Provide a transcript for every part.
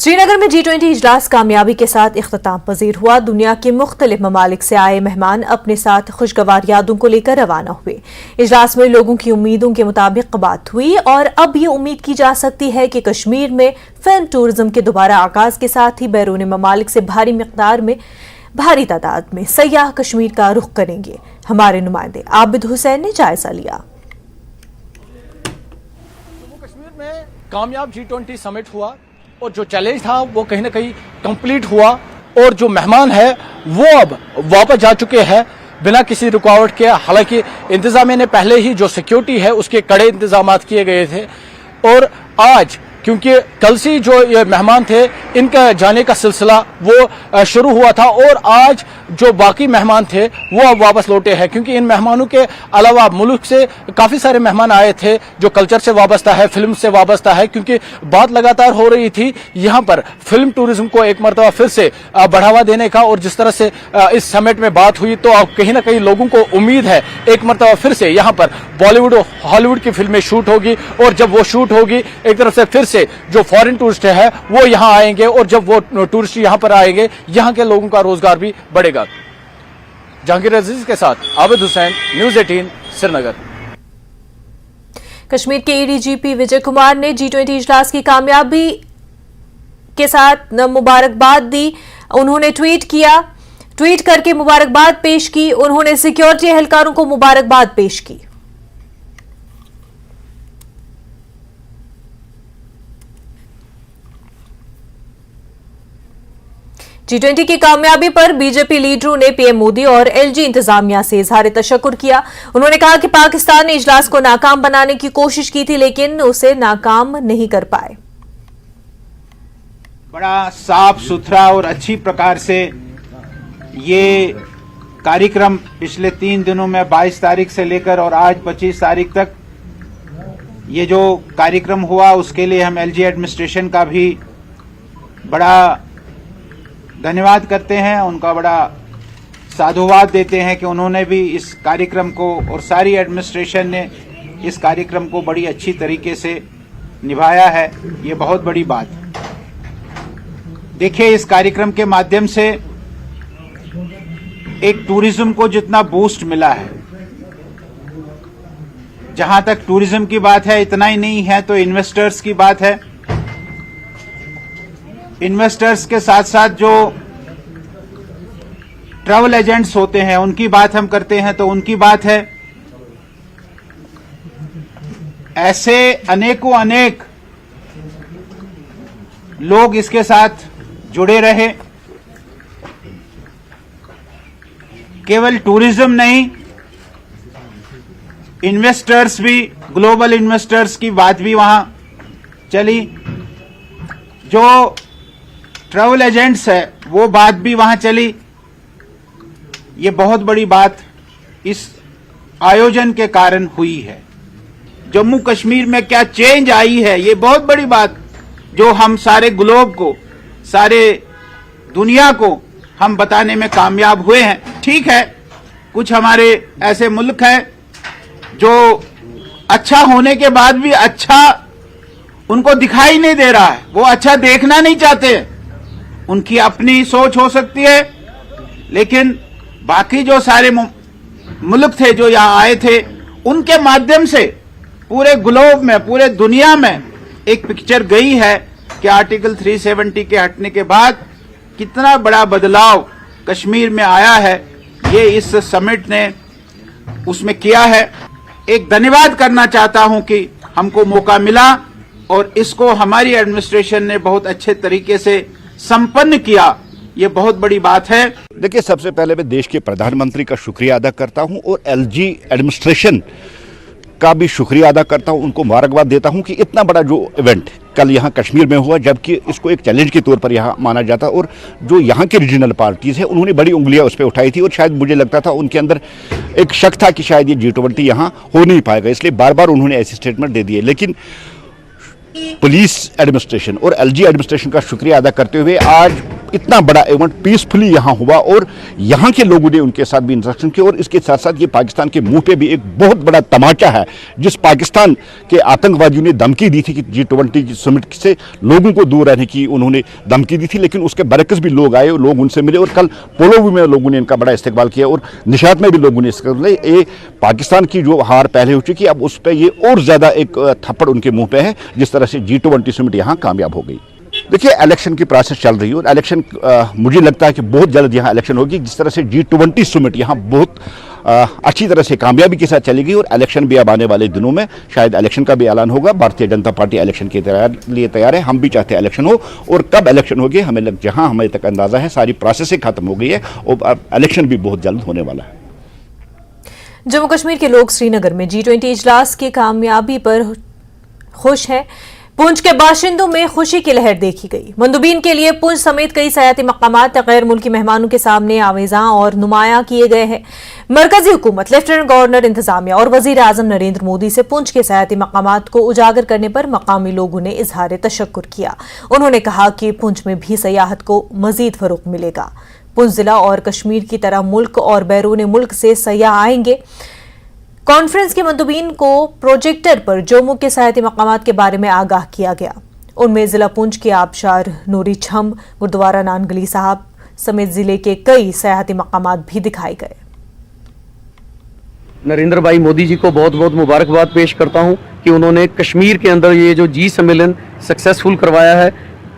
श्रीनगर में G20 इजलास कामयाबी के साथ इख्तिताम पजीर हुआ। दुनिया के मुख्तलिफ ममालिक से आए मेहमान अपने साथ खुशगवार यादों को लेकर रवाना हुए। इजलास में लोगों की उम्मीदों के मुताबिक बात हुई और अब ये उम्मीद की जा सकती है कि कश्मीर में फिल्म टूरिज्म के दोबारा आगाज के साथ ही बैरून ममालिक से भारी तादाद में सयाह कश्मीर का रुख करेंगे। हमारे नुमाइंदे आबिद हुसैन ने जायजा लिया। कश्मीर में कामयाब G20 समिट हुआ और जो चैलेंज था वो कहीं ना कहीं कंप्लीट हुआ और जो मेहमान है वो अब वापस जा चुके हैं बिना किसी रुकावट के। हालांकि इंतजामिया ने पहले ही जो सिक्योरिटी है उसके कड़े इंतजाम किए गए थे और आज क्योंकि कल से जो ये मेहमान थे इनका जाने का सिलसिला वो शुरू हुआ था और आज जो बाकी मेहमान थे वो अब वापस लौटे हैं, क्योंकि इन मेहमानों के अलावा मुल्क से काफ़ी सारे मेहमान आए थे जो कल्चर से वाबस्ता है, फिल्म से वाबस्ता है, क्योंकि बात लगातार हो रही थी यहाँ पर फिल्म टूरिज्म को एक मरतबा फिर से बढ़ावा देने का। और जिस तरह से इस समिट में बात हुई तो अब कहीं ना कहीं लोगों को उम्मीद है एक मरतबा फिर से यहाँ पर बॉलीवुड और हॉलीवुड की फिल्में शूट होगी और जब वो शूट होगी एक तरफ से फिर से जो फॉरेन टूरिस्ट है वो यहाँ आएंगे और जब वो टूरिस्ट यहाँ पर आएंगे यहाँ के लोगों का रोजगार भी बढ़ेगा। जहांगीर अजीज के साथ आबिद हुसैन, न्यूज़ 18 श्रीनगर। कश्मीर के ADGP विजय कुमार ने G20 इजलास की कामयाबी के साथ मुबारकबाद दी। उन्होंने ट्वीट करके मुबारकबाद पेश की। उन्होंने सिक्योरिटी एहलकारों को मुबारकबाद पेश की। G20 की कामयाबी पर बीजेपी लीडरों ने PM मोदी और LG इंतजामिया से इजहार तशक्कुर किया। उन्होंने कहा कि पाकिस्तान ने इजलास को नाकाम बनाने की कोशिश की थी लेकिन उसे नाकाम नहीं कर पाए। बड़ा साफ सुथरा और अच्छी प्रकार से ये कार्यक्रम पिछले 3 दिनों में 22 तारीख से लेकर और आज 25 तारीख तक ये जो कार्यक्रम हुआ उसके लिए हम LG एडमिनिस्ट्रेशन का भी बड़ा धन्यवाद करते हैं, उनका बड़ा साधुवाद देते हैं कि उन्होंने भी इस कार्यक्रम को और सारी एडमिनिस्ट्रेशन ने इस कार्यक्रम को बड़ी अच्छी तरीके से निभाया है। ये बहुत बड़ी बात है। देखिए, इस कार्यक्रम के माध्यम से एक टूरिज्म को जितना बूस्ट मिला है, जहां तक टूरिज्म की बात है इतना ही नहीं है तो इन्वेस्टर्स की बात है। इन्वेस्टर्स के साथ साथ जो ट्रैवल एजेंट्स होते हैं उनकी बात हम करते हैं तो उनकी बात है। ऐसे अनेकों अनेक लोग इसके साथ जुड़े रहे। केवल टूरिज्म नहीं, इन्वेस्टर्स भी, ग्लोबल इन्वेस्टर्स की बात भी वहां चली। जो ट्रैवल एजेंट्स है वो बात भी वहां चली। ये बहुत बड़ी बात इस आयोजन के कारण हुई है। जम्मू कश्मीर में क्या चेंज आई है, ये बहुत बड़ी बात जो हम सारे ग्लोब को, सारे दुनिया को हम बताने में कामयाब हुए हैं। ठीक है, कुछ हमारे ऐसे मुल्क हैं जो अच्छा होने के बाद भी अच्छा उनको दिखाई नहीं दे रहा है, वो अच्छा देखना नहीं चाहते। उनकी अपनी सोच हो सकती है, लेकिन बाकी जो सारे मुल्क थे जो यहां आए थे उनके माध्यम से पूरे ग्लोब में, पूरे दुनिया में एक पिक्चर गई है कि आर्टिकल 370 के हटने के बाद कितना बड़ा बदलाव कश्मीर में आया है। ये इस समिट ने उसमें किया है। एक धन्यवाद करना चाहता हूं कि हमको मौका मिला और इसको हमारी एडमिनिस्ट्रेशन ने बहुत अच्छे तरीके से संपन्न किया। ये बहुत बड़ी बात है। देखिए, सबसे पहले मैं देश के प्रधानमंत्री का शुक्रिया अदा करता हूं और LG एडमिनिस्ट्रेशन का भी शुक्रिया अदा करता हूं, उनको मुबारकबाद देता हूं कि इतना बड़ा जो इवेंट कल यहां कश्मीर में हुआ, जबकि इसको एक चैलेंज के तौर पर यहां माना जाता और जो यहां के रीजनल पार्टीज है उन्होंने बड़ी उंगलियां उस पर उठाई थी और शायद मुझे लगता था उनके अंदर एक शक था कि शायद ये G20 यहां हो नहीं पाएगा, इसलिए बार बार उन्होंने ऐसे स्टेटमेंट दे दिए। लेकिन पुलिस एडमिनिस्ट्रेशन और LG एडमिनिस्ट्रेशन का शुक्रिया अदा करते हुए आज इतना बड़ा इवेंट पीसफुली यहाँ हुआ और यहाँ के लोगों ने उनके साथ भी इंटरेक्शन किया और इसके साथ साथ ये पाकिस्तान के मुंह पे भी एक बहुत बड़ा तमाचा है। जिस पाकिस्तान के आतंकवादियों ने धमकी दी थी कि G20 समिट से लोगों को दूर रहने की उन्होंने धमकी दी थी, लेकिन उसके बरक्स भी लोग आए और लोग उनसे मिले और कल पोलो में लोगों ने इनका बड़ा इस्तेमाल किया और निशात में भी लोगों ने इस्तेमाल किया। ये पाकिस्तान की जो हार पहले हो चुकी है, अब उस पर ये और ज़्यादा एक थप्पड़ उनके मुंह पे है जिस तरह से G20 समिट यहाँ कामयाब हो गई। देखिए, इलेक्शन की प्रोसेस चल रही है और इलेक्शन मुझे लगता है कि बहुत जल्द यहाँ इलेक्शन होगी। जिस तरह से G20 समिट यहाँ बहुत अच्छी तरह से कामयाबी के साथ चलेगी और इलेक्शन भी अब आने वाले दिनों में शायद इलेक्शन का भी ऐलान होगा। भारतीय जनता पार्टी इलेक्शन के लिए तैयार है, हम भी चाहते हैं इलेक्शन हो और कब इलेक्शन होगी हमें जहाँ हमें तक अंदाजा है सारी प्रोसेस खत्म हो गई है और अब इलेक्शन भी बहुत जल्द होने वाला है। जम्मू कश्मीर के लोग श्रीनगर में G20 इजलास की कामयाबी पर खुश हैं। पुंछ के बाशिंदों में खुशी की लहर देखी गई। मंदुबीन के लिए पुंछ समेत कई सयाती मकामात गैर मुल्की मेहमानों के सामने आवेजा और नुमाया किए गए हैं। मरकजी हुकूमत, लेफ्टिनेंट गवर्नर, इंतजामिया और वजीर आजम नरेंद्र मोदी से पुंछ के सयाती मकामात को उजागर करने पर मकामी लोगों ने इजहार तशक्कुर किया। उन्होंने कहा कि पुंछ में भी सयाहत को मजीद फरोग मिलेगा। पुंछ जिला और कश्मीर की तरह मुल्क और बैरून मुल्क से सयाह आएंगे। कॉन्फ्रेंस के मंदुबीन को प्रोजेक्टर पर जम्मू के सयाती मकामात के बारे में आगाह किया गया। उनमें जिला पुंछ के आबशार नूरी छम, गुरुद्वारा नानगली साहब समेत जिले के कई सयाती मकामात भी दिखाए गए। नरेंद्र भाई मोदी जी को बहुत बहुत मुबारकबाद पेश करता हूं कि उन्होंने कश्मीर के अंदर ये जो G सम्मेलन सक्सेसफुल करवाया है,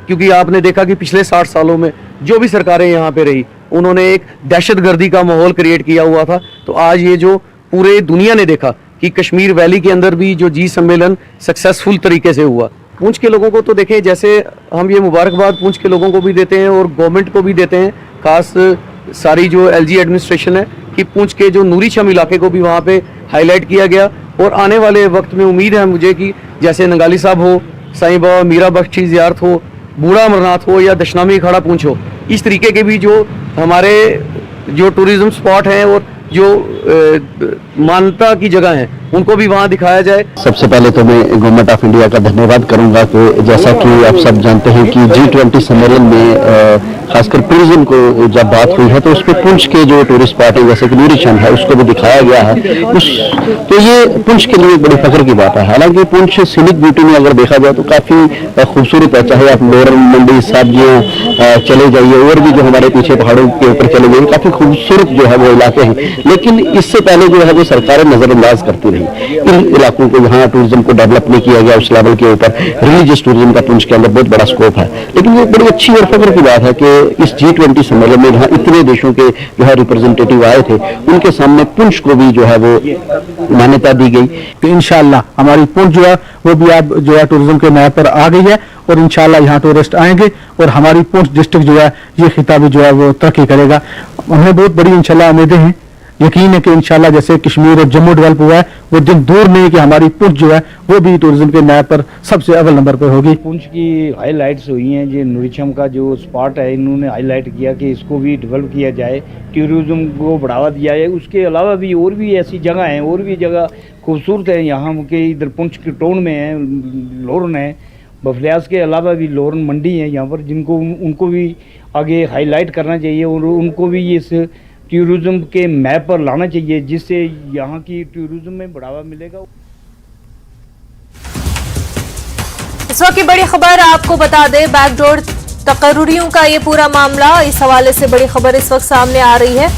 क्योंकि आपने देखा कि पिछले 60 सालों में जो भी सरकारें यहाँ पे रही उन्होंने एक दहशतगर्दी का माहौल क्रिएट किया हुआ था। तो आज ये जो पूरे दुनिया ने देखा कि कश्मीर वैली के अंदर भी जो G सम्मेलन सक्सेसफुल तरीके से हुआ। पुंछ के लोगों को तो देखें, जैसे हम ये मुबारकबाद पुंछ के लोगों को भी देते हैं और गवर्नमेंट को भी देते हैं, खास सारी जो LG एडमिनिस्ट्रेशन है कि पुंछ के जो नूरी छम इलाके को भी वहाँ पे हाईलाइट किया गया। और आने वाले वक्त में उम्मीद है मुझे कि जैसे नंगाली साहब हो, साईं बाबा मीरा बख्श की ज़ियारत हो, बूढ़ा अमरनाथ हो या दशनामी अखाड़ा पुंछ हो, इस तरीके के भी जो हमारे जो टूरिज्म स्पॉट हैं और जो मान्यता की जगह है उनको भी वहाँ दिखाया जाए। सबसे पहले तो मैं गवर्नमेंट ऑफ इंडिया का धन्यवाद करूंगा कि जैसा कि आप सब जानते हैं कि G20 सम्मेलन में खासकर टूरिज्म को जब बात हुई है तो उस पर पुंछ के जो टूरिस्ट स्पॉट है जैसे कि नूरी छम है उसको भी दिखाया गया है। तो ये पुंछ के लिए एक बड़ी फख्र की बात है। हालांकि पुंछ सीनिक ब्यूटी में अगर देखा जाए तो काफ़ी खूबसूरत है, चाहे आप लोरन मंडी सब्जियाँ चले जाइए और भी जो हमारे पीछे पहाड़ों के ऊपर चले जाइए, काफ़ी खूबसूरत जो है वो इलाके हैं। लेकिन इससे पहले जो है वो सरकारें नज़रअंदाज करती रही इन इलाकों को, यहाँ टूरिज्म को डेवलप नहीं किया गया उस लेवल के ऊपर। रिलीजियस टूरिज्म का पुंछ के अंदर बहुत बड़ा स्कोप है। लेकिन ये बड़ी अच्छी और फख्र की बात है कि इस G20 सम्मेलन में जहाँ इतने देशों के जो है रिप्रेजेंटेटिव आए थे उनके सामने पुंछ को भी जो है वो मान्यता दी गई। तो इंशाल्लाह हमारी पुंछ जो है वो भी अब जो है टूरिज्म के मैप पर आ गई है और इंशाल्लाह यहाँ टूरिस्ट आएंगे और हमारी पुंछ डिस्ट्रिक्ट जो है ये खिताबी जो है वो तरक्की करेगा। हमें बहुत बड़ी इंशाल्लाह उम्मीदें हैं। यकीन है कि इंशाल्लाह जैसे कश्मीर और जम्मू डेवलप हुआ है वो दिन दूर नहीं कि हमारी पुंछ जो है वो भी टूरिज्म के मैप पर सबसे अव्वल नंबर पर होगी। पुंछ की हाईलाइट्स हुई हैं, जो नूरीछम का जो स्पॉट है इन्होंने हाईलाइट किया कि इसको भी डेवलप किया जाए, टूरिज्म को बढ़ावा दिया जाए। उसके अलावा भी और भी ऐसी जगह हैं, और भी जगह खूबसूरत है यहाँ के, इधर पुंछ के टाउन में है, लोरन है, बफलियास के अलावा भी लोरन मंडी है यहाँ पर, जिनको उनको भी आगे हाईलाइट करना चाहिए और उनको भी इस टूरिज्म के मैप पर लाना चाहिए, जिससे यहाँ की टूरिज्म में बढ़ावा मिलेगा। इस वक्त की बड़ी खबर आपको बता दें, बैकडोर तकर्रुरियों का ये पूरा मामला, इस हवाले से बड़ी खबर इस वक्त सामने आ रही है।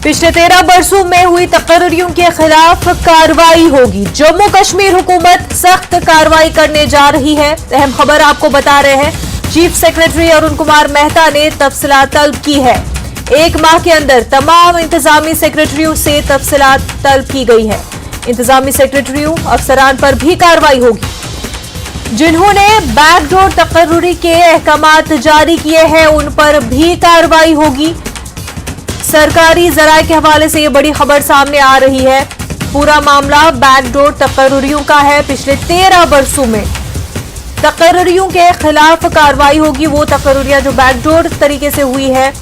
पिछले 13 बरसों में हुई तकर्रुरियों के खिलाफ कार्रवाई होगी। जम्मू कश्मीर हुकूमत सख्त कार्रवाई करने जा रही है। अहम खबर आपको बता रहे हैं, चीफ सेक्रेटरी अरुण कुमार मेहता ने तफसीलात तलब की है। 1 माह के अंदर तमाम इंतजामी सेक्रेटरियों से तफसीलात तलब की गई है। इंतजामी सेक्रेटरियों अफसरान पर भी कार्रवाई होगी। जिन्होंने बैकडोर तकर्रुरी के अहकामात जारी किए हैं उन पर भी कार्रवाई होगी। सरकारी जराये के हवाले से ये बड़ी खबर सामने आ रही है। पूरा मामला बैकडोर तकर्रुरियों का है। पिछले 13 बरसों में तकर्रुरियों के खिलाफ कार्रवाई होगी। वो तकर्रुरियां जो बैकडोर तरीके से हुई है।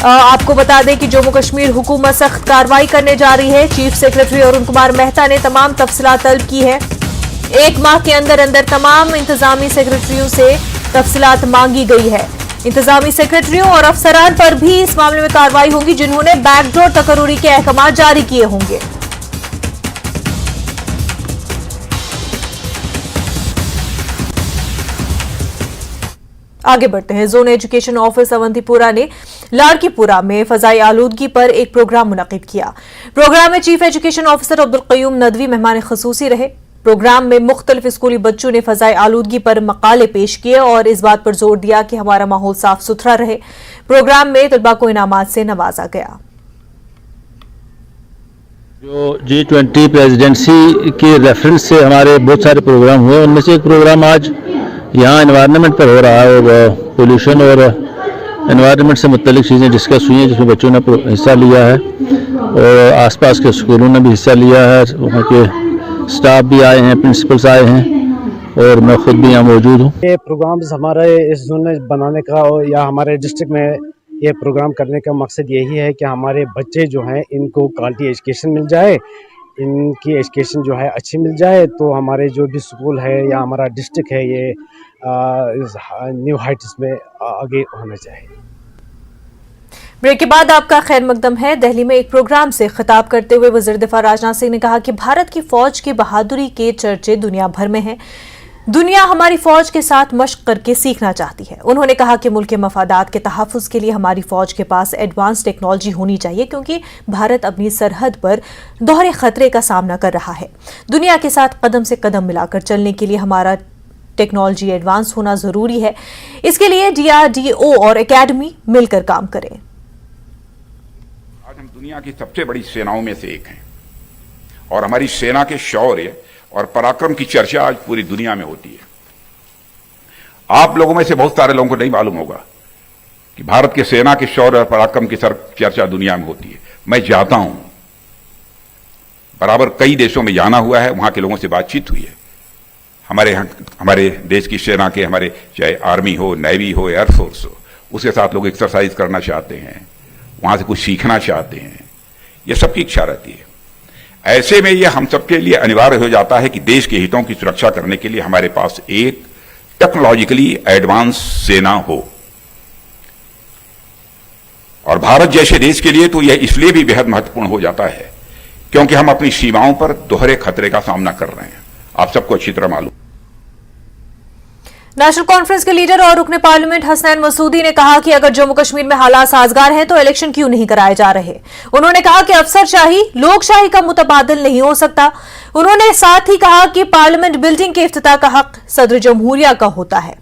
आपको बता दें कि जम्मू कश्मीर हुकूमत सख्त कार्रवाई करने जा रही है। चीफ सेक्रेटरी अरुण कुमार मेहता ने तमाम तफसीलात तलब की है। 1 माह के अंदर अंदर तमाम इंतजामी सेक्रेटरियों से तफसीलात मांगी गई है। इंतजामी सेक्रेटरियों और अफसरान पर भी इस मामले में कार्रवाई होगी जिन्होंने बैकडोर तकर्रुरी के अहकाम जारी किए होंगे। आगे बढ़ते हैं। जोन एजुकेशन ऑफिस अवंतीपुरा ने लाड़कीपुरा में फजाई आलूदगी पर एक प्रोग्राम मुनक्किद किया। प्रोग्राम में chief education officer Abdul Qayoom Nadvi मेहमान खुसूसी रहे। प्रोग्राम में मुख्तलिफ स्कूली बच्चों ने फजाई आलूदगी पर मकाले पेश किए और इस बात पर जोर दिया कि हमारा माहौल साफ सुथरा रहे। प्रोग्राम में तलबा को इनामात से नवाजा गया। जो G20 प्रेसिडेंसी के रेफरेंस से हमारे बहुत सारे प्रोग्राम हुए, उनमें से एक प्रोग्राम आज यहाँ एनवायरनमेंट पर हो रहा है और पोल्यूशन और एनवायरनमेंट से मुत्तलिक चीज़ें डिस्कस हुई हैं जिसमें बच्चों ने हिस्सा लिया है और आसपास के स्कूलों ने भी हिस्सा लिया है। वहाँ के स्टाफ भी आए हैं, प्रिंसिपल्स आए हैं और मैं खुद भी यहाँ मौजूद हूँ। ये प्रोग्राम्स हमारे इस जोन में बनाने का या हमारे डिस्ट्रिक्ट में ये प्रोग्राम करने का मकसद यही है कि हमारे बच्चे जो हैं इनको क्वालिटी एजुकेशन मिल जाए, इनकी एजुकेशन जो है अच्छी मिल जाए, तो हमारे जो भी स्कूल है या हमारा डिस्ट्रिक्ट है ये न्यू हाइट्स में आगे होना चाहिए। ब्रेक के बाद आपका खैर मकदम है। दिल्ली में एक प्रोग्राम से खिताब करते हुए वज़ीर दिफा राजनाथ सिंह ने कहा कि भारत की फौज की बहादुरी के चर्चे दुनिया भर में हैं। दुनिया हमारी फौज के साथ मशक करके सीखना चाहती है। उन्होंने कहा कि मुल्क के मफादात के तहफ़्फ़ुज़ के लिए हमारी फौज के पास एडवांस टेक्नोलॉजी होनी चाहिए क्योंकि भारत अपनी सरहद पर दोहरे खतरे का सामना कर रहा है। दुनिया के साथ कदम से कदम मिलाकर चलने के लिए हमारा टेक्नोलॉजी एडवांस होना जरूरी है। इसके लिए DRDO और एकेडमी मिलकर काम करें। आज हम दुनिया की सबसे बड़ी सेनाओं में से एक हैं और हमारी सेना के शौर्य और पराक्रम की चर्चा आज पूरी दुनिया में होती है। आप लोगों में से बहुत सारे लोगों को नहीं मालूम होगा कि भारत के सेना के शौर्य और पराक्रम की चर्चा दुनिया में होती है। मैं जाता हूं, बराबर कई देशों में जाना हुआ है, वहां के लोगों से बातचीत हुई है। हमारे देश की सेना के, हमारे चाहे आर्मी हो, नेवी हो, एयरफोर्स हो, उसके साथ लोग एक्सरसाइज करना चाहते हैं, वहां से कुछ सीखना चाहते हैं। यह सबकी इच्छा रहती है। ऐसे में यह हम सबके लिए अनिवार्य हो जाता है कि देश के हितों की सुरक्षा करने के लिए हमारे पास एक टेक्नोलॉजिकली एडवांस सेना हो। और भारत जैसे देश के लिए तो यह इसलिए भी बेहद महत्वपूर्ण हो जाता है क्योंकि हम अपनी सीमाओं पर दोहरे खतरे का सामना कर रहे हैं। आप सबको अच्छी तरह मालूम। नेशनल कॉन्फ्रेंस के लीडर और रुकने पार्लियामेंट हसनैन मसूदी ने कहा कि अगर जम्मू कश्मीर में हालात साजगार हैं तो इलेक्शन क्यों नहीं कराए जा रहे। उन्होंने कहा कि अफसरशाही लोकशाही का मुतबादिल नहीं हो सकता। उन्होंने साथ ही कहा कि पार्लियामेंट बिल्डिंग के इफ्तिताह का हक सदर जमहूरिया का होता है।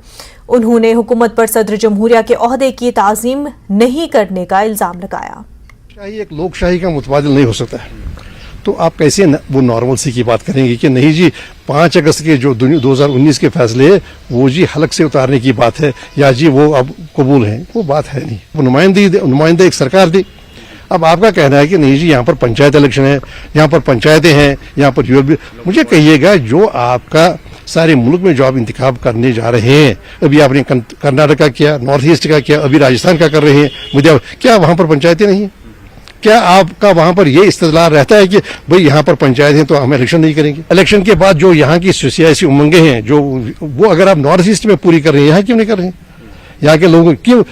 उन्होंने हुकूमत पर सदर जमहूरिया के ओहदे की ताजीम नहीं करने का इल्जाम लगाया। एक लोकशाही का मुतबादिल नहीं हो सकता है तो आप कैसे वो नॉर्मलसी की बात करेंगे कि नहीं जी 5 अगस्त के जो 2019 के फैसले वो जी हलक से उतारने की बात है या जी वो अब कबूल है, वो बात है नहीं। वो नुमाइंदा एक सरकार दी। अब आपका कहना है कि नहीं जी यहाँ पर पंचायत इलेक्शन है, यहाँ पर पंचायतें हैं, यहाँ पर मुझे कहिएगा जो आपका सारे मुल्क में जो आप इंतखाब करने जा रहे हैं, अभी आपने कर्नाटक का किया, नॉर्थ ईस्ट का किया, अभी राजस्थान का कर रहे हैं, मुझे क्या वहां पर पंचायतें नहीं है? क्या आपका वहां पर यह इस्तेदलाल रहता है कि भाई यहाँ पर पंचायत है तो हम इलेक्शन नहीं करेंगे? इलेक्शन के बाद जो यहाँ की सियासी उमंगें हैं जो वो अगर आप नॉर्थ ईस्ट में पूरी कर रहे हैं, यहाँ क्यों नहीं कर रहे हैं? यहाँ के लोगों क्यों?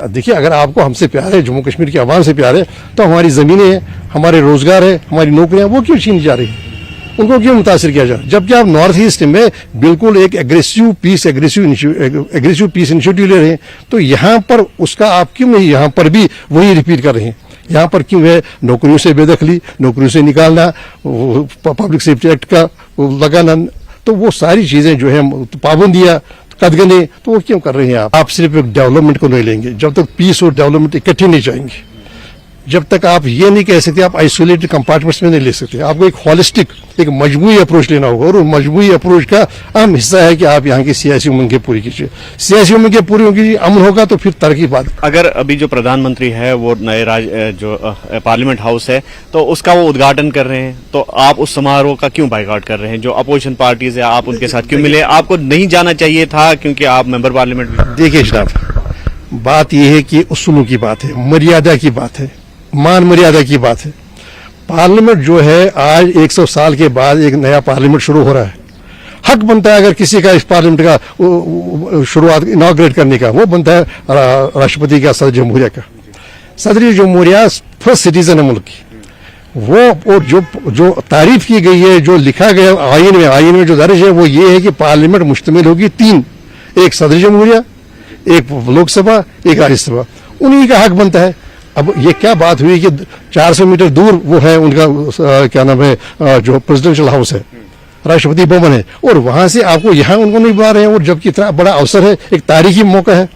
देखिए, अगर आपको हमसे प्यार है, जम्मू कश्मीर की आवाम से प्यार है, तो हमारी जमीनें हैं, हमारे रोजगार है, हमारी नौकरियां, वो क्यों छीनी जा रही है? उनको क्यों मुतासिर किया जा रहा है? जबकि आप नॉर्थ ईस्ट में बिल्कुल एक एग्रेसिव पीस इनिशिएटिव ले रहे हैं, तो यहाँ पर उसका आप क्यों नहीं यहाँ पर भी वही रिपीट कर रहे हैं? यहाँ पर क्यों है नौकरियों से बेदखली, नौकरियों से निकालना, पब्लिक सेफ्टी एक्ट का लगाना, तो वो सारी चीजें जो है पाबंदियां, कदगने, तो वो क्यों कर रहे हैं आप सिर्फ एक डेवलपमेंट को नहीं लेंगे जब तक पीस और डेवलपमेंट इकट्ठे नहीं जाएंगे। जब तक आप ये नहीं कह सकते, आप आइसोलेटेड कंपार्टमेंट्स में नहीं ले सकते। आपको एक हॉलिस्टिक, एक मजमूई अप्रोच लेना होगा और मजमूई अप्रोच का अहम हिस्सा है कि आप यहाँ की सियासी उमंगें पूरी कीजिए। सियासी उमंगें पूरी होंगी, अमन होगा तो फिर तरक्की बात। अगर अभी जो प्रधानमंत्री है वो नए जो पार्लियामेंट हाउस है तो उसका वो उद्घाटन कर रहे हैं, तो आप उस समारोह का क्यों बाइकआउट कर रहे हैं? जो अपोजिशन पार्टीज है आप उनके साथ क्यों मिले? आपको नहीं जाना चाहिए था क्योंकि आप मेंबर पार्लियामेंट। देखिए जनाब, बात यह है कि उसूलों की बात है, मर्यादा की बात है, मान मर्यादा की बात है। पार्लियामेंट जो है आज 100 साल के बाद एक नया पार्लियामेंट शुरू हो रहा है। हक बनता है अगर किसी का इस पार्लियामेंट का शुरुआत इनॉग्रेट करने का, वो बनता है राष्ट्रपति का, सदर जमहूरिया का। सदर जमहूरिया फर्स्ट सिटीजन है मुल्क की, वो और जो तारीफ की गई है, जो लिखा गया आईन में जो दर्ज है वो ये है कि पार्लियामेंट मुश्तमिल होगी तीन, एक सदर जमहूरिया, एक लोकसभा, एक राज्यसभा, उन्हीं का हक बनता है। अब ये क्या बात हुई कि 400 मीटर दूर वो है उनका क्या नाम है जो प्रेसिडेंशियल हाउस है, राष्ट्रपति भवन है, और वहां से आपको यहाँ उनको नहीं बुला रहे हैं, और जबकि इतना बड़ा अवसर है, एक तारीखी मौका है,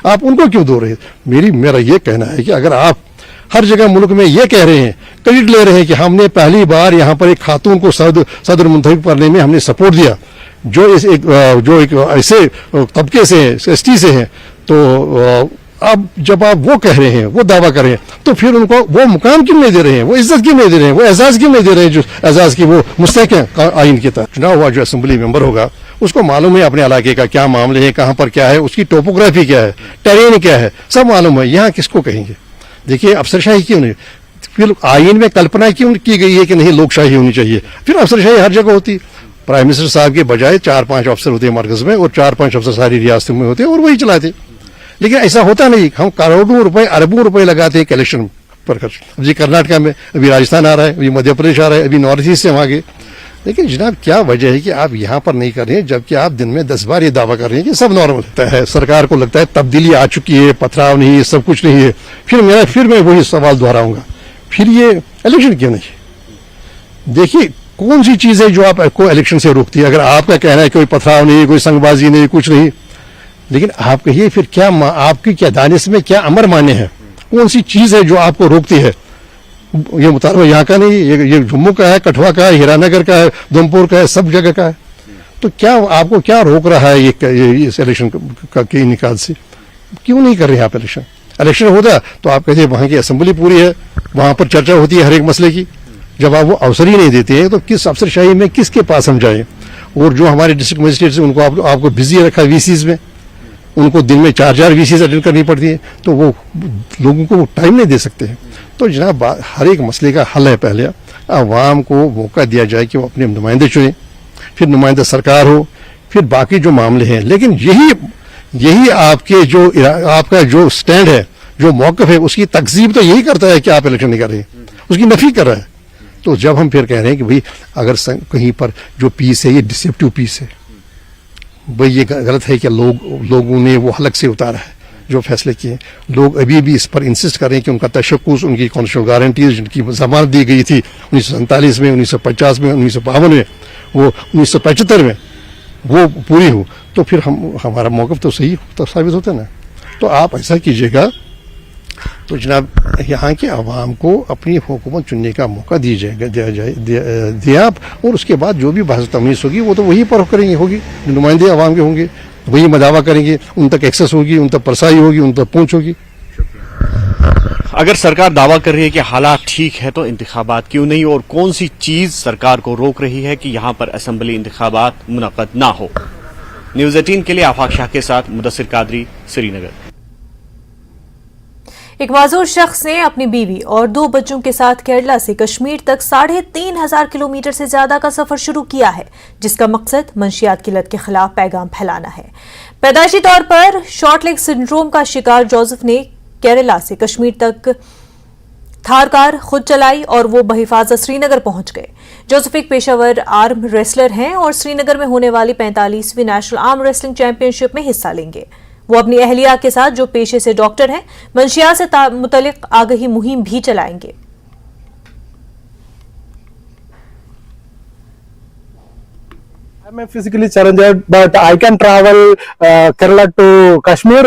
आप उनको क्यों दो रहे हैं? मेरा ये कहना है कि अगर आप हर जगह मुल्क में ये कह रहे हैं, क्रेडिट ले रहे हैं कि हमने पहली बार यहाँ पर एक खातून को सदर मुंतखब करने में हमने सपोर्ट दिया, जो एक ऐसे तबके से है, एसटी से है, तो अब जब आप वो कह रहे हैं, वो दावा कर रहे हैं, तो फिर उनको वो मुकाम क्यों नहीं दे रहे हैं, वो इज्जत क्यों नहीं दे रहे हैं, वो एजाज क्यों नहीं दे रहे हैं जो एजाज की वो मुस्तहक है आइन के तहत? चुनाव हुआ जो असेंबली मेंबर होगा उसको मालूम है अपने इलाके का क्या मामले हैं, कहाँ पर क्या है, उसकी टोपोग्राफी क्या है, टेरेन क्या है, सब मालूम है। यहाँ किसको कहेंगे? देखिए अफसरशाही क्यों नहीं, फिर आइन में कल्पना क्यों की गई है कि नहीं लोकशाही होनी चाहिए? फिर अफसरशाही हर जगह होती। प्राइम मिनिस्टर साहब के बजाय 4-5 अफसर होते हैं मरकज में, और 4-5 अफसर सारी रियासतों में होते हैं, और वही चलाते। लेकिन ऐसा होता नहीं, हम करोड़ों रुपए अरबों रुपए लगाते हैं इलेक्शन पर खर्च। अभी कर्नाटका में, अभी राजस्थान आ रहा है, अभी मध्य प्रदेश आ रहा है, अभी नॉर्थ ईस्ट से हम आगे। लेकिन जनाब क्या वजह है कि आप यहाँ पर नहीं कर रहे हैं, जबकि आप दिन में 10 बार ये दावा कर रहे हैं कि सब नॉर्मल है? सरकार को लगता है तब्दीली आ चुकी है, पथराव नहीं है, सब कुछ नहीं है। फिर मैं वही सवाल दोहराऊंगा, फिर ये इलेक्शन क्यों नहीं? देखिए कौन सी चीज है जो आपको इलेक्शन से रोकती है? अगर आपका कहना है कोई पथराव नहीं, कोई संगबाजी नहीं, कुछ नहीं, लेकिन आप कहिए फिर क्या आपकी क्या दानिश में क्या अमर मान्य है? कौन सी चीज है जो आपको रोकती है? ये मुतालबा यहाँ का नहीं, ये जम्मू का है, कठुआ का है, हीरानगर का है, उधमपुर का है, सब जगह का है। तो क्या आपको क्या रोक रहा है ये इस इलेक्शन के निकाल से? क्यों नहीं कर रहे हैं आप इलेक्शन? इलेक्शन होता तो आप कहते वहां की असेंबली पूरी है, वहां पर चर्चा होती है हर एक मसले की। जब आप वो अवसर ही नहीं देते हैं तो किस अफसरशाही में किसके पास हम जाएं? और जो हमारे डिस्ट्रिक्ट मजिस्ट्रेट से उनको आपको बिजी रखा है वीसीज में, उनको दिन में 4 वीसीज अटेंड करनी पड़ती है, तो वो लोगों को टाइम नहीं दे सकते हैं। तो जनाब हर एक मसले का हल है, पहले आवाम को मौका दिया जाए कि वो अपने नुमाइंदे चुने, फिर नुमाइंदा सरकार हो, फिर बाकी जो मामले हैं। लेकिन यही आपका जो स्टैंड है, जो मौक़िफ़ है, उसकी तकजीब तो यही करता है कि आप इलेक्शन नहीं कर रहे, उसकी नफी कर रहा है। तो जब हम फिर कह रहे हैं कि भाई अगर कहीं पर जो पीस है ये डिसेप्टिव पीस है, भाई ये गलत है कि लोगों ने वो हलक से उतारा है जो फैसले किए। लोग अभी भी इस पर इंसिस्ट कर रहे हैं कि उनका तशक्कुस, उनकी कॉन्स्टिट्यूशनल गारंटीज जिनकी जमानत दी गई थी 1947 में, 1950 में, 1952 में, वो 1975 में, वो पूरी हो, तो फिर हमारा मौक़िफ़ तो सही तो साबित होता है ना। तो आप ऐसा कीजिएगा तो जनाब यहाँ के आवाम को अपनी हुकूमत चुनने का मौका दिया आप, और उसके बाद जो भी बहस तमीज़ होगी वो तो वही पर करेंगे, होगी नुमाइंदे आवाम के होंगे, वही मदावा करेंगे, उन तक एक्सेस होगी, उन तक परसाई होगी, उन तक पहुँच होगी। अगर सरकार दावा कर रही है कि हालात ठीक है तो इंतखाबात क्यों नहीं, और कौन सी चीज सरकार को रोक रही है कि यहाँ पर असेंबली इंतखाबात मुनक्कद ना हो? न्यूज़ 18 के लिए आफाक शाह के साथ मुदस्सिर कादरी, श्रीनगर। एक माजूर शख्स ने अपनी बीवी और 2 बच्चों के साथ केरला से कश्मीर तक 3500 किलोमीटर से ज्यादा का सफर शुरू किया है, जिसका मकसद मंशियात की लत के खिलाफ पैगाम फैलाना है। पैदाइशी तौर पर शॉर्ट लेग सिंड्रोम का शिकार जोसेफ ने केरला से कश्मीर तक थार कार खुद चलाई और वो बहिफाजत श्रीनगर पहुंच गए। जोसेफ एक पेशावर आर्म रेसलर हैं और श्रीनगर में होने वाली 45वीं नेशनल आर्म रेसलिंग चैंपियनशिप में हिस्सा लेंगे। वो अपनी अहलिया के साथ, जो पेशे से डॉक्टर हैं, मंशिया से मुतल्लिक आगाही मुहिम भी चलाएंगे। I'm a physically challenged, but I can travel Kerala to Kashmir.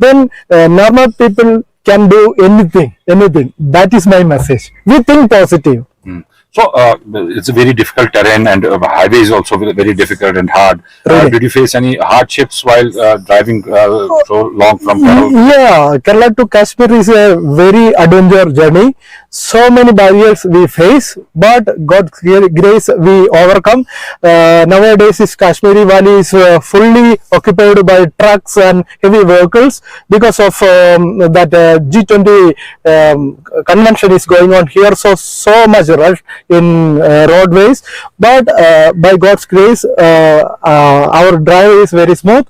Then normal people can do anything. That is my message. We think positive. So it's a very difficult terrain, and highway is also very difficult and hard. Really? Did you face any hardships while driving so long from Kerala? Yeah, Kerala to Kashmir is a very adventure journey. so many barriers we face, but God's grace we overcome. Nowadays is Kashmiri Valley is fully occupied by trucks and heavy vehicles because of that G20 convention is going on here, so much rush in roadways, but by God's grace our drive is very smooth.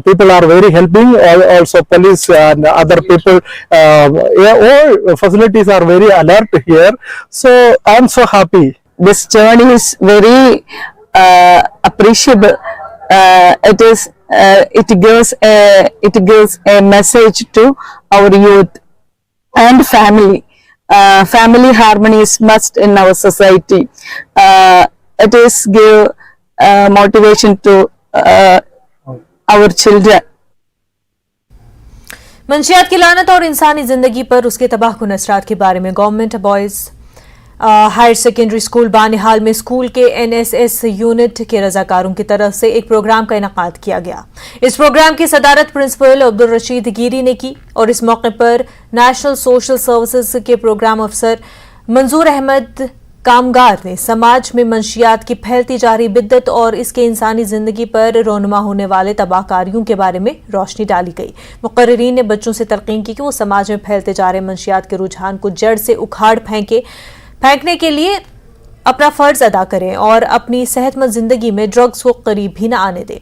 People are very helping, also police and other people, all facilities are very alert here, so I am so happy. This journey is very appreciable. It gives a message to our youth and family. Family harmony is must in our society. It is give motivation to our children. मंशियात की लानत और इंसानी जिंदगी पर उसके तबाहकुन असरात के बारे में government boys higher secondary school Banihal में स्कूल के NSS यूनिट के रजाकारों की तरफ से एक प्रोग्राम का इनेकाद किया गया। इस प्रोग्राम की सदारत प्रिंसिपल अब्दुल रशीद गिरी ने की और इस मौके पर नेशनल सोशल सर्विसेज के प्रोग्राम अफसर मंजूर अहमद कामगार ने समाज में मंशियात की फैलती जा रही बिद्दत और इसके इंसानी जिंदगी पर रोनुमा होने वाले तबाहकारियों के बारे में रोशनी डाली गई। मुकर्रिरीन ने बच्चों से तलकीन की कि वो समाज में फैलते जा रहे मंशियात के रुझान को जड़ से उखाड़ फेंकने के लिए अपना फर्ज अदा करें और अपनी सेहतमंद जिंदगी में ड्रग्स को करीब भी न आने दें।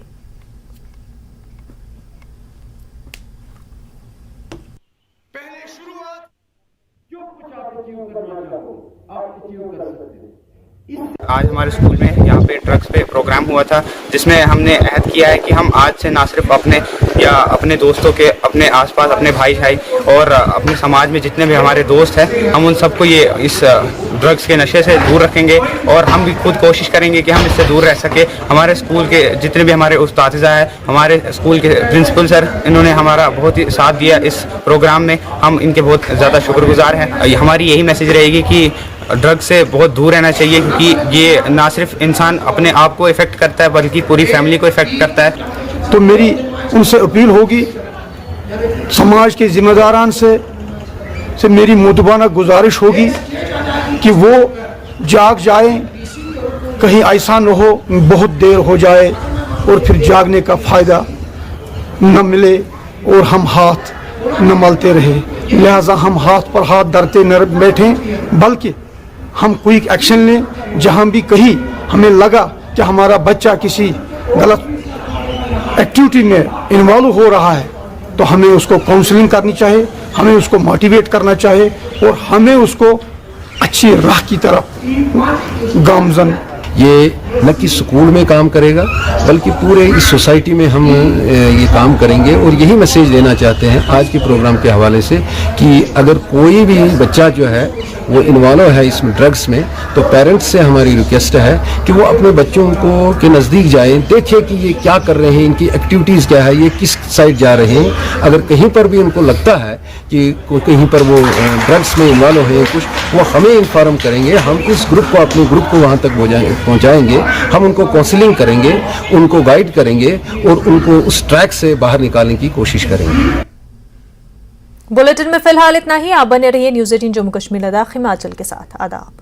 आज हमारे स्कूल में यहाँ पे ड्रग्स पे प्रोग्राम हुआ था, जिसमें हमने अहद किया है कि हम आज से ना सिर्फ अपने दोस्तों के, अपने आसपास अपने भाई और अपने समाज में जितने भी हमारे दोस्त हैं, हम उन सबको ये इस ड्रग्स के नशे से दूर रखेंगे और हम भी खुद कोशिश करेंगे कि हम इससे दूर रह सके। हमारे स्कूल के जितने भी हमारे उस्तादिज़ा हैं, हमारे स्कूल के प्रिंसिपल सर, इन्होंने हमारा बहुत ही साथ दिया इस प्रोग्राम में, हम इनके बहुत ज़्यादा शुक्रगुजार हैं। हमारी यही मैसेज रहेगी कि ड्रग्स से बहुत दूर रहना चाहिए, क्योंकि ये ना सिर्फ इंसान अपने आप को इफ़ेक्ट करता है बल्कि पूरी फैमिली को इफ़ेक्ट करता है। तो मेरी उनसे अपील होगी, समाज के जिम्मेदारान से मेरी मुतबाना गुजारिश होगी कि वो जाग जाए, कहीं ऐसा न हो बहुत देर हो जाए और फिर जागने का फ़ायदा न मिले और हम हाथ न मलते रहे। लिहाजा हम हाथ पर हाथ धरते न बैठें, बल्कि हम क्विक एक्शन लें। जहाँ भी कहीं हमें लगा कि हमारा बच्चा किसी गलत एक्टिविटी में इन्वॉल्व हो रहा है, तो हमें उसको काउंसलिंग करनी चाहिए, हमें उसको मोटिवेट करना चाहिए और हमें उसको अच्छी राह की तरफ गामजन। ये न कि स्कूल में काम करेगा बल्कि पूरे इस सोसाइटी में हम ये काम करेंगे। और यही मैसेज देना चाहते हैं आज के प्रोग्राम के हवाले से कि अगर कोई भी बच्चा जो है वो इन्वॉल्व है इसमें ड्रग्स में, तो पेरेंट्स से हमारी रिक्वेस्ट है कि वो अपने बच्चों को के नज़दीक जाएं, देखें कि ये क्या कर रहे हैं, इनकी एक्टिविटीज़ क्या है, ये किस साइड जा रहे हैं। अगर कहीं पर भी उनको लगता है कि कहीं पर वो ड्रग्स में इन्वॉल्व है कुछ, वो हमें इन्फॉर्म करेंगे। हम इस ग्रुप को, अपने ग्रुप को वहाँ तक पहुँचाएँगे, हम उनको काउंसलिंग करेंगे, उनको गाइड करेंगे और उनको उस ट्रैक से बाहर निकालने की कोशिश करेंगे। बुलेटिन में फिलहाल इतना ही। आप बने रहिए न्यूज़ 18 जम्मू कश्मीर लद्दाख हिमाचल के साथ। आदाब।